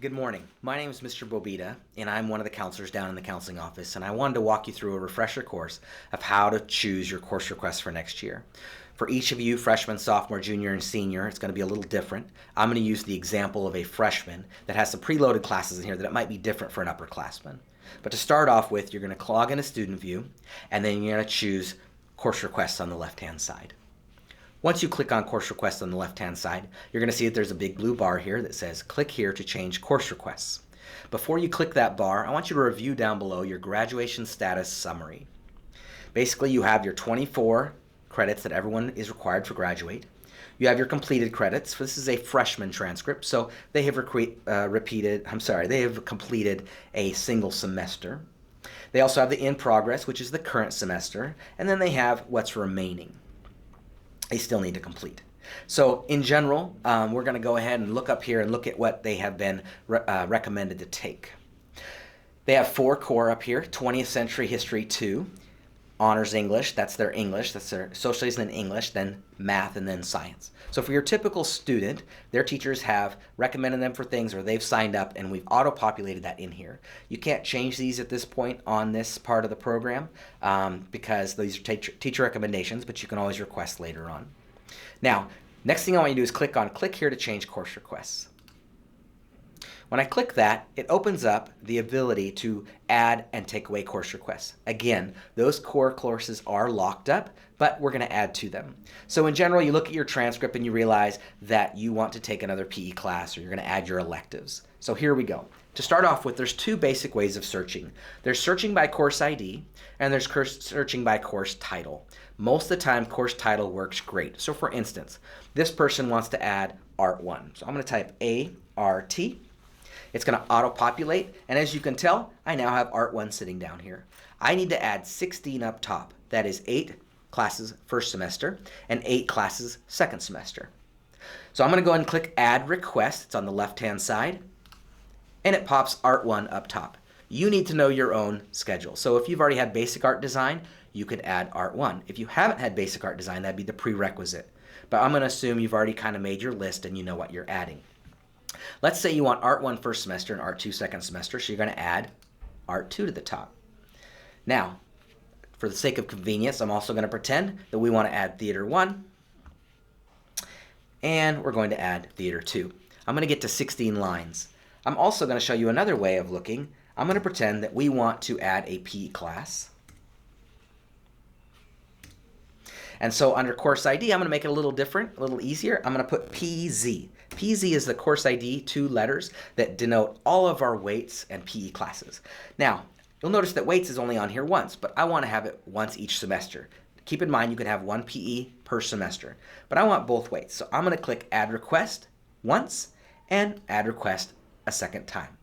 Good morning. My name is Mr. Bobita, and I'm one of the counselors down in the counseling office, and I wanted to walk you through a refresher course of how to choose your course requests for next year. For each of you, freshman, sophomore, junior, and senior, it's going to be a little different. I'm going to use the example of a freshman that has some preloaded classes in here that it might be different for an upperclassman. But to start off with, you're going to log into Student View, and then you're going to choose Course Requests on the left-hand side. Once you click on course requests on the left-hand side, you're going to see that there's a big blue bar here that says click here to change course requests. Before you click that bar, I want you to review down below your graduation status summary. Basically, you have your 24 credits that everyone is required to graduate. You have your completed credits. This is a freshman transcript, so they have they have completed a single semester. They also have the in progress, which is the current semester, and then they have what's remaining. They still need to complete. So in general, we're going to go ahead and look up here and look at what they have been recommended to take. They have 4 core up here: 20th Century History 2, Honors English, that's their Socialism and English, then Math, and then Science. So for your typical student, their teachers have recommended them for things, or they've signed up, and we've auto-populated that in here. You can't change these at this point on this part of the program because these are teacher recommendations, but you can always request later on. Now, next thing I want you to do is click here to change course requests. When I click that, it opens up the ability to add and take away course requests. Again, those core courses are locked up, but we're going to add to them. So in general, you look at your transcript and you realize that you want to take another PE class, or you're going to add your electives. So here we go. To start off with, there's 2 basic ways of searching. There's searching by course ID, and there's searching by course title. Most of the time, course title works great. So for instance, this person wants to add Art 1. So I'm going to type ART. It's going to auto-populate, and as you can tell, I now have Art 1 sitting down here. I need to add 16 up top. That is 8 classes first semester and 8 classes second semester. So I'm going to go ahead and click Add Request. It's on the left-hand side, and it pops Art 1 up top. You need to know your own schedule. So if you've already had Basic Art Design, you could add Art 1. If you haven't had Basic Art Design, that'd be the prerequisite. But I'm going to assume you've already kind of made your list and you know what you're adding. Let's say you want Art 1 first semester and Art 2 second semester, so you're going to add Art 2 to the top. Now, for the sake of convenience, I'm also going to pretend that we want to add Theater 1, and we're going to add Theater 2. I'm going to get to 16 lines. I'm also going to show you another way of looking. I'm going to pretend that we want to add a PE class. And so under course ID, I'm going to make it a little different, a little easier. I'm going to put PZ. PZ is the course ID, 2 letters that denote all of our weights and PE classes. Now, you'll notice that weights is only on here once, but I want to have it once each semester. Keep in mind you can have 1 PE per semester, but I want both weights. So I'm going to click Add Request once and Add Request a second time.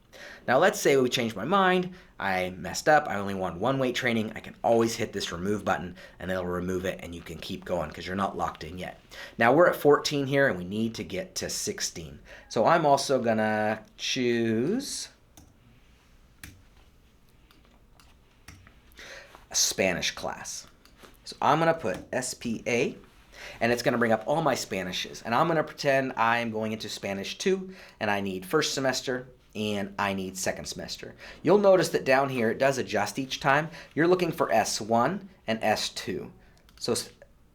Now let's say we changed my mind, I messed up, I only want 1 weight training. I can always hit this remove button and it'll remove it, and you can keep going because you're not locked in yet. Now we're at 14 here and we need to get to 16. So I'm also gonna choose a Spanish class. So I'm gonna put SPA, and it's going to bring up all my Spanishes. And I'm going to pretend I'm going into Spanish 2, and I need first semester, and I need second semester. You'll notice that down here it does adjust each time. You're looking for S1 and S2. So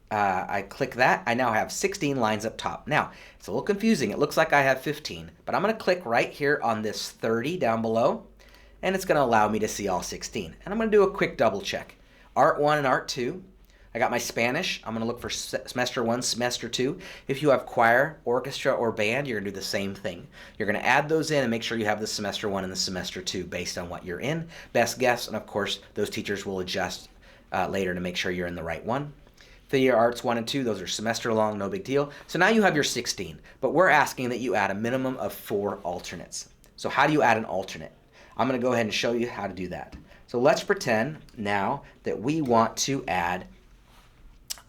I click that. I now have 16 lines up top. Now, it's a little confusing. It looks like I have 15, but I'm going to click right here on this 30 down below, and it's going to allow me to see all 16. And I'm going to do a quick double check. Art 1 and Art 2. I got my Spanish. I'm going to look for semester 1, semester 2. If you have choir, orchestra, or band, you're going to do the same thing. You're going to add those in and make sure you have the semester 1 and the semester 2 based on what you're in. Best guess, and of course, those teachers will adjust later to make sure you're in the right one. Theater Arts 1 and 2, those are semester long, no big deal. So now you have your 16, but we're asking that you add a minimum of 4 alternates. So how do you add an alternate? I'm going to go ahead and show you how to do that. So let's pretend now that we want to add,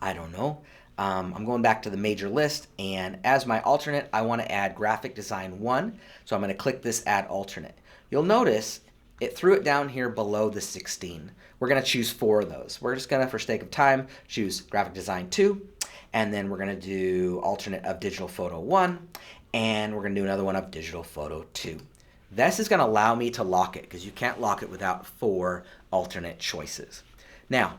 I don't know, I'm going back to the major list, and as my alternate, I want to add Graphic Design 1, so I'm going to click this Add Alternate. You'll notice it threw it down here below the 16. We're going to choose 4 of those. We're just going to, for sake of time, choose Graphic Design 2, and then we're going to do alternate of Digital Photo 1, and we're going to do another one of Digital Photo 2. This is going to allow me to lock it because you can't lock it without 4 alternate choices. Now,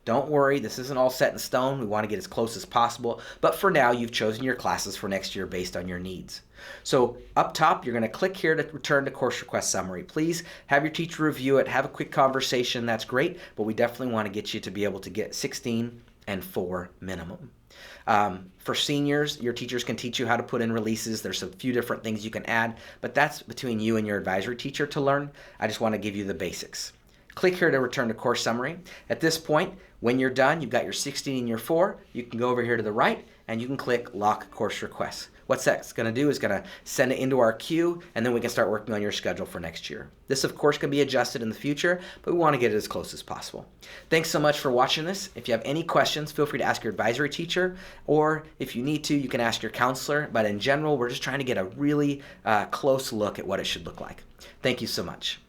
don't worry, this isn't all set in stone. We want to get as close as possible, but for now, you've chosen your classes for next year based on your needs. So up top, you're going to click here to return to course request summary. Please have your teacher review it, have a quick conversation, that's great, but we definitely want to get you to be able to get 16 and 4 minimum. For seniors, your teachers can teach you how to put in releases. There's a few different things you can add, but that's between you and your advisory teacher to learn. I just want to give you the basics. Click here to return to course summary. At this point, when you're done, you've got your 16 and your 4. You can go over here to the right and you can click lock course requests. What that's going to do is going to send it into our queue, and then we can start working on your schedule for next year. This, of course, can be adjusted in the future, but we want to get it as close as possible. Thanks so much for watching this. If you have any questions, feel free to ask your advisory teacher, or if you need to, you can ask your counselor. But in general, we're just trying to get a really close look at what it should look like. Thank you so much.